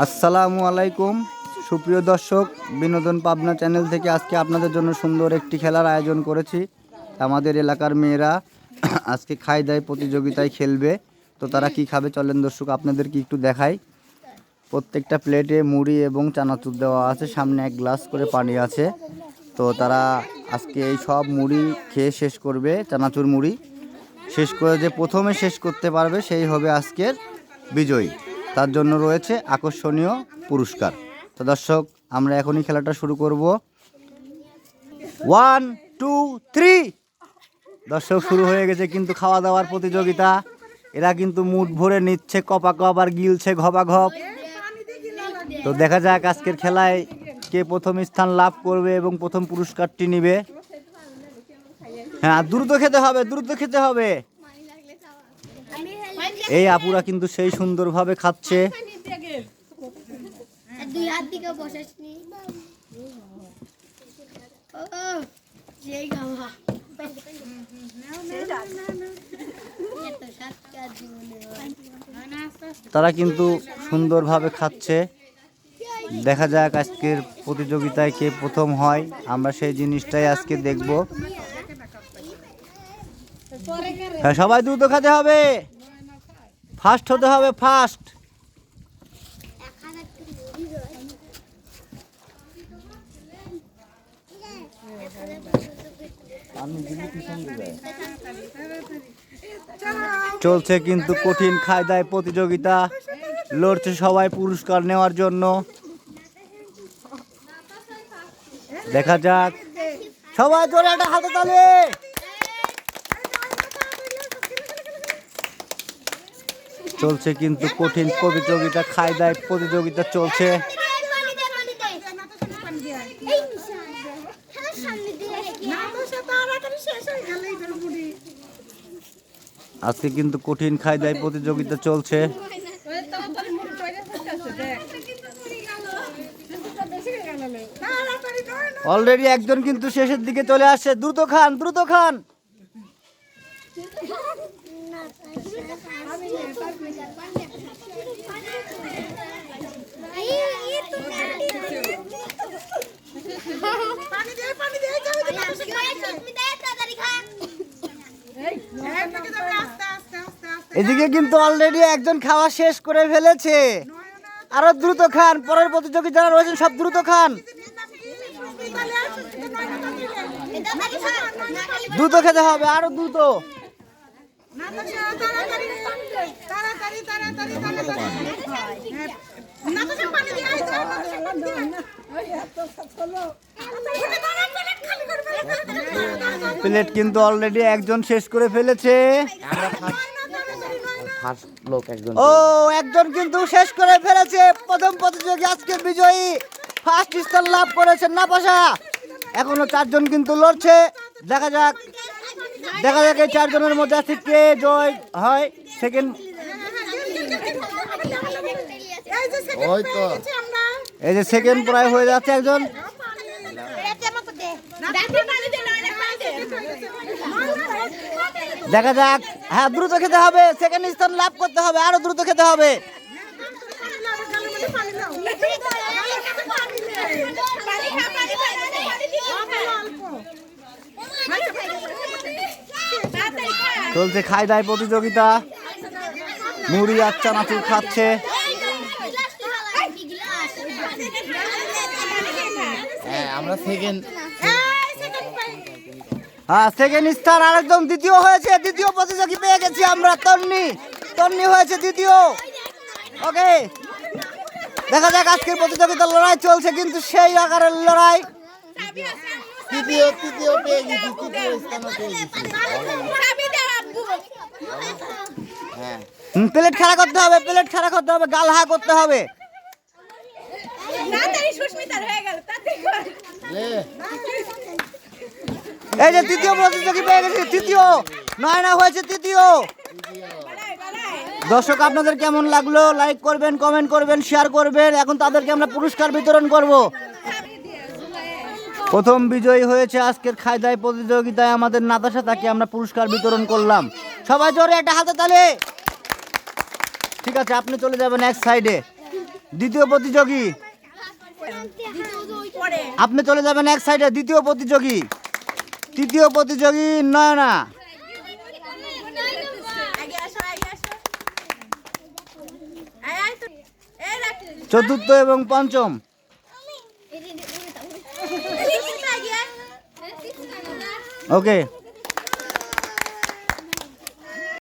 আসসালামু আলাইকুম সুপ্রিয় দর্শক, বিনোদন পাবনা চ্যানেল থেকে আজকে আপনাদের জন্য সুন্দর একটি খেলার আয়োজন করেছি। আমাদের এলাকার মেয়েরা আজকে খাই দাই প্রতিযোগিতায় খেলবে। তো তারা কি খাবে চলেন দর্শক আপনাদেরকে একটু দেখাই। প্রত্যেকটা প্লেটে মুড়ি এবং চানাচুর দেওয়া আছে, সামনে এক গ্লাস করে পানি আছে। তো তারা আজকে এই সব মুড়ি খেয়ে শেষ করবে, চানাচুর মুড়ি শেষ করে যে প্রথমে শেষ করতে পারবে সেই হবে আজকের বিজয়ী। তার জন্য রয়েছে আকর্ষণীয় পুরস্কার। তো দর্শক আমরা এখনই খেলাটা শুরু করব। 1 2 3 দর্শক শুরু হয়ে গেছে কিন্তু খাওয়া দাওয়ার প্রতিযোগিতা। এরা কিন্তু মুঠ ভরে নিচ্ছে কপা কপ আর গিলছে ঘপা ঘপ। তো দেখা যাক আজকের খেলায় কে প্রথম স্থান লাভ করবে এবং প্রথম পুরস্কারটি নিবে। হ্যাঁ, দ্রুত খেতে হবে, দ্রুত খেতে হবে। এই আপুরা কিন্তু সেই সুন্দরভাবে খাচ্ছে। তারা কিন্তু সুন্দরভাবে খাচ্ছে। দেখা যাক আজকের প্রতিযোগিতায় কে প্রথম হয়, আমরা সেই জিনিসটাই আজকে দেখব। হ্যাঁ, সবাই দ্রুত খেতে হবে, ফাস্ট হতে হবে, ফাস্ট। চলছে কিন্তু কঠিন খাই দাই প্রতিযোগিতা, লড়ছে সবাই পুরস্কার নেওয়ার জন্য। দেখা যাক, সবাই জোরে একটা হাতে তালি। চলছে কিন্তু কঠিন প্রতিযোগিতা, খাই দাই প্রতিযোগিতা চলছে। আজকে কিন্তু কঠিন খাই দাই প্রতিযোগিতা চলছে। অলরেডি একজন কিন্তু শেষের দিকে চলে আসছে। দ্রুত খান, দ্রুত খান। এদিকে কিন্তু অলরেডি একজন খাওয়া শেষ করে ফেলেছে। আরো দ্রুত খান, পরের প্রতিযোগী যারা রয়েছেন সব দ্রুত খান। দ্রুত খেতে হবে, আরো দ্রুত। প্লেট কিন্তু অলরেডি একজন শেষ করে ফেলেছে। ও, একজন কিন্তু শেষ করে ফেলেছে। প্রথম প্রতিযোগী আজকে বিজয়ী, ফার্স্ট স্থান লাভ করেছেন নাপাশা। এখনো চারজন কিন্তু লড়ছে। দেখা যাক, দেখা যাক এই চারজনের মধ্যে আজকে কে জয় হয়। সেকেন্ড, এই যে সেকেন্ড প্রায় হয়ে যাচ্ছে একজন। দেখা যাক, হ্যাঁ দ্রুত খেতে হবে, সেকেন্ড স্থান লাভ করতে হবে, আরো দ্রুত খেতে হবে। চলছে খাই দাই প্রতিযোগিতা, মুড়ি আর চানাচুর খাচ্ছে। আমরা সেকেন্ড, হ্যাঁ সেকেন্ড স্থান আর একদম দ্বিতীয় হয়েছে। দ্বিতীয় প্রতিযোগী পেয়ে গেছি আমরা, তন্নি। তন্নি হয়েছে দ্বিতীয়। ওকে, দেখা যাক আজকের প্রতিযোগিতার লড়াই চলছে কিন্তু সেই আকারের লড়াই। তৃতীয় পেয়ে গেছি, তৃতীয় স্থান পেয়ে গেছি। হ্যাঁ, প্লেট খাড়া করতে হবে, প্লেট খাড়া করতে হবে, গাল হা করতে হবে। এই যে তৃতীয় প্রতিযোগী পেয়ে গেছি, তৃতীয়। নয়না হয়েছে তৃতীয়। দর্শক আপনাদের কেমন লাগলো লাইক করবেন, কমেন্ট করবেন, শেয়ার করবেন। এখন তাদেরকে আমরা পুরস্কার বিতরণ করব। প্রথম বিজয়ী হয়েছে আজকের খাই দাই প্রতিযোগিতায় আমাদের নাতাশা, তাকে আমরা পুরস্কার বিতরণ করলাম। সবাই জোরে একটা হাতে তালি। ঠিক আছে, আপনি চলে যাবেন এক সাইডে। দ্বিতীয় প্রতিযোগী আপনি চলে যাবেন এক সাইডে। দ্বিতীয় প্রতিযোগী, তৃতীয় প্রতিযোগী নয়না, চতুর্থ এবং পঞ্চম। ওকে।